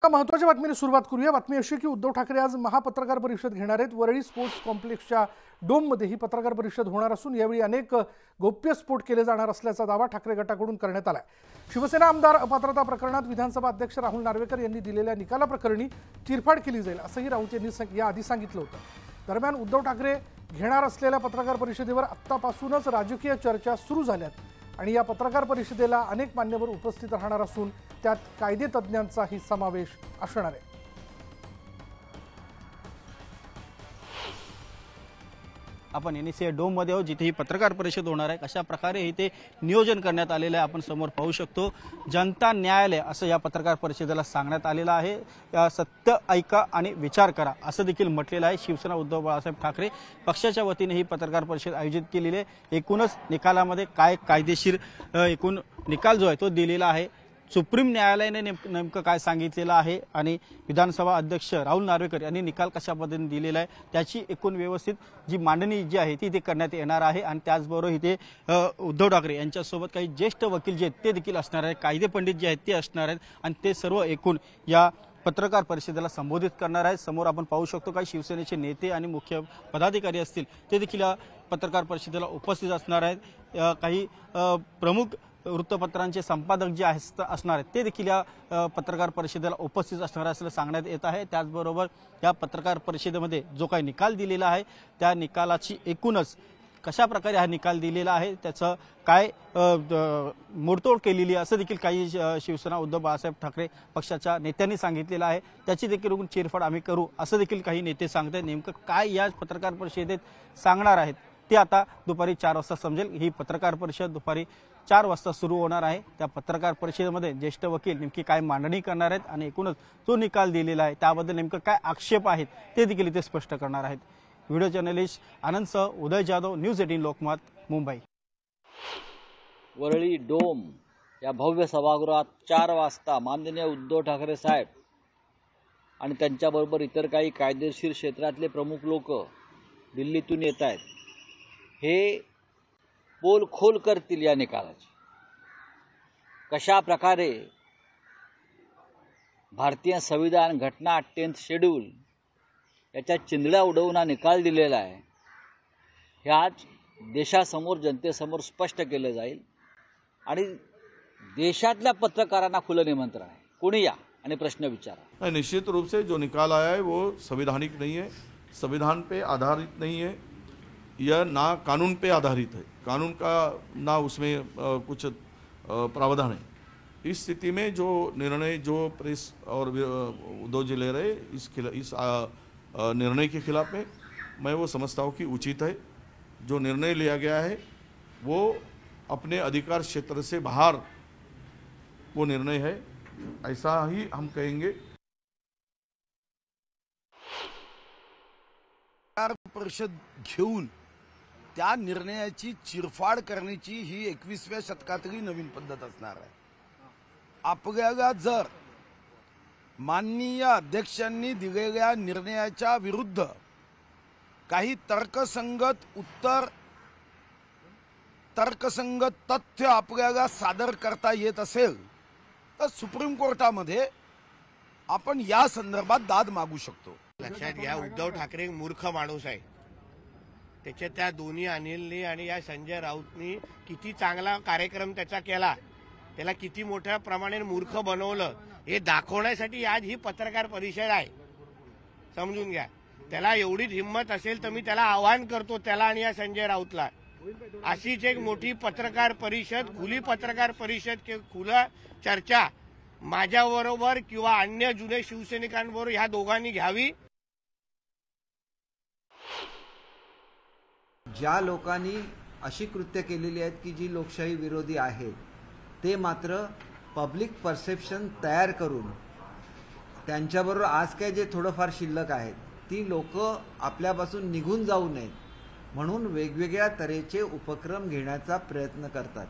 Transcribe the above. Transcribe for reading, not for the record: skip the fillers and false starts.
महत्त्वाच्या बातमीने सुरुवात करूया। बातमी अशी की उद्धव ठाकरे आज महापत्रकार परिषद घेणार आहेत। वरळी स्पोर्ट्स कॉम्प्लेक्सच्या डोममध्ये ही पत्रकार परिषद होणार असून यावेळी अनेक गौप्य स्फोट केले जाणार असल्याचा दावा ठाकरे गटाकडून करण्यात आलाय। शिवसेना आमदार अपात्रता प्रकरणात विधानसभा अध्यक्ष राहुल नार्वेकर यांनी दिलेल्या निकालाप्रकरणी चिरफाड केली जाईल असंही राऊत यांनी याआधी सांगितलं होतं। दरम्यान उद्धव ठाकरे घेणार असलेल्या पत्रकार परिषदेवर आत्तापासूनच राजकीय चर्चा सुरू झाल्यात आणि या पत्रकार परिषदेला अनेक मान्यवर उपस्थित राहणार असून त्यात कायदेतज्ञांचाही समावेश असणार आहे। आपण एनएसए डोम मध्ये आहोत जिथे ही पत्रकार परिषद होणार आहे। कशा प्रकारे इथे नियोजन करण्यात आलेलं आहे आपण समोर पाहू शकतो। जनता न्यायालय असं या पत्रकार परिषदेला सांगण्यात आलेलं आहे। सत्य ऐका आणि विचार करा असं देखील म्हटलेलं आहे। शिवसेना उद्धव बाळासाहेब ठाकरे पक्षाच्या वतीने ही पत्रकार परिषद आयोजित केलेली आहे। एकूणच निकालामध्ये काय कायदेशीर एकूण निकाल जो आहे तो दिलेला आहे। सुप्रीम न्यायालयाने नेमकं काय सांगितलेलं आहे आणि विधानसभा अध्यक्ष राहुल नार्वेकर यांनी निकाल कशा पद्धतीने दिलेला आहे त्याची एकूण व्यवस्थित जी मांडणी जी आहे ती इथे करण्यात येणार आहे। आणि त्याचबरोबर इथे उद्धव ठाकरे यांच्यासोबत काही ज्येष्ठ वकील जे आहेत ते देखील असणार आहेत, कायदे पंडित जे आहेत ते असणार आहेत आणि ते सर्व एकूण या पत्रकार परिषदेला संबोधित करणार आहेत। समोर आपण पाहू शकतो काही शिवसेनेचे नेते आणि मुख्य पदाधिकारी असतील ते देखील या पत्रकार परिषदेला उपस्थित असणार आहेत। काही प्रमुख वृत्तपत्रांचे संपादक जे असणार आहेत ते देखील या पत्रकार परिषदेला उपस्थित असणार असल्याचं सांगण्यात येत आहे। त्याचबरोबर या पत्रकार परिषदेमध्ये जो काही निकाल दिलेला आहे त्या निकालाची एकूणच कशा प्रकारे हा निकाल दिलेला आहे त्याचं काय मोडतोड केलेली असं देखील काही शिवसेना उद्धव बाळासाहेब ठाकरे पक्षाच्या नेत्यांनी सांगितलेलं आहे। त्याची देखील चिरफाड आम्ही करू असं देखील काही नेते सांगतात। नेमकं काय या पत्रकार परिषदेत सांगणार आहेत ते आता दुपारी 4 वाजता समजेल। ही पत्रकार परिषद दुपारी 4 वाजता सुरू होणार आहे। त्या पत्रकार परिषदेमध्ये ज्येष्ठ वकील नेमकी काय मांडणी करणार आहेत आणि एकूणच जो निकाल दिलेला आहे त्याबद्दल नेमकं काय आक्षेप आहेत ते देखील इथे स्पष्ट करणार आहेत। व्हिडिओ जर्नलिस्ट आनंदसह उदय जाधव, न्यूज 18 लोकमत, मुंबई। वरळी डोम या भव्य सभागृहात 4 वाजता माननीय उद्धव ठाकरे साहेब आणि त्यांच्याबरोबर इतर काही कायदेशीर क्षेत्रातले प्रमुख लोक दिल्लीतून येत आहेत। हे पोल खोल करतील या निकालाची। कशा प्रकारे भारतीय संविधान घटना 10th शेड्यूल याच्या चिंधड्या उडवून हा निकाल दिलेला आहे हे आज देशासमोर जनतेसमोर स्पष्ट केलं जाईल आणि देशातल्या पत्रकारांना खुलं निमंत्रण आहे, कोणी या आणि प्रश्न विचारा। निश्चित रूप से जो निकाल आया है वो संवैधानिक नहीं है, संविधान पे आधारित नहीं है, यह ना कानून पे आधारित है, कानून का ना उसमें कुछ प्रावधान है। इस स्थिति में जो निर्णय जो प्रेस और उद्धव जी ले रहे इस निर्णय के खिलाफ में मैं वो समझता हूँ कि उचित है। जो निर्णय लिया गया है वो अपने अधिकार क्षेत्र से बाहर वो निर्णय है, ऐसा ही हम कहेंगे। परिषद घेऊन त्या निर्णयाची चिरफाड करण्याची ही 21व्या शतकातली नवीन पद्धत असणार आहे। आपल्याला जर माननीय अध्यक्षांनी दिलेल्या निर्णयाच्या विरुद्ध काही तर्कसंगत उत्तर, तर्कसंगत तथ्य आपल्याला सादर करता येत असेल तर सुप्रीम कोर्टामध्ये आपण या संदर्भात दाद मागू शकतो। लक्षात घ्या, उद्धव ठाकरे मूर्ख माणूस आहे। त्याच्या त्या दोन्ही अनिलनी आणि या संजय राऊतनी किती चांगला कार्यक्रम त्याचा केला, त्याला किती मोठ्या प्रमाणात मूर्ख बनवलं हे दाखवण्यासाठी आज ही पत्रकार परिषद आहे, समजून घ्या। त्याला एवढीच हिंमत असेल तर मी त्याला आवाहन करतो, त्याला आणि या संजय राऊतला अशीच एक मोठी पत्रकार परिषद, खुली पत्रकार परिषद, खुला चर्चा माझ्याबरोबर किंवा अन्य जुने शिवसैनिकांबरोबर ह्या दोघांनी घ्यावी। ज्या लोकांनी अशी कृत्य केलेली आहेत की जी लोकशाही विरोधी आहेत ते मात्र पब्लिक परसेप्शन तयार करून त्यांच्याबरोबर आज काय जे थोडंफार शिल्लक आहेत ती लोक आपल्यापासून निघून जाऊ नयेत म्हणून वेगवेगळ्या तऱ्हेचे उपक्रम घेण्याचा प्रयत्न करतात।